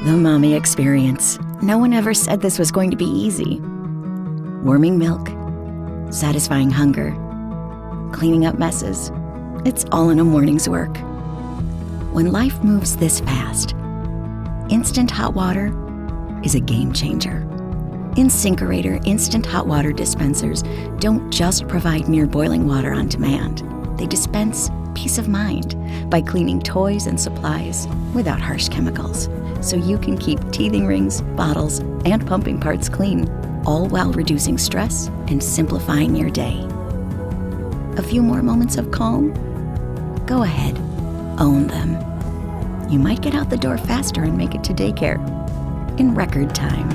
The mommy experience. No one ever said this was going to be easy. Warming milk, satisfying hunger, cleaning up messes. It's all in a morning's work. When life moves this fast, instant hot water is a game changer. InSinkErator Instant Hot Water dispensers don't just provide near boiling water on demand. They dispense peace of mind by cleaning toys and supplies without harsh chemicals, so you can keep teething rings, bottles, and pumping parts clean, all while reducing stress and simplifying your day. A few more moments of calm? Go ahead, own them. You might get out the door faster and make it to daycare in record time.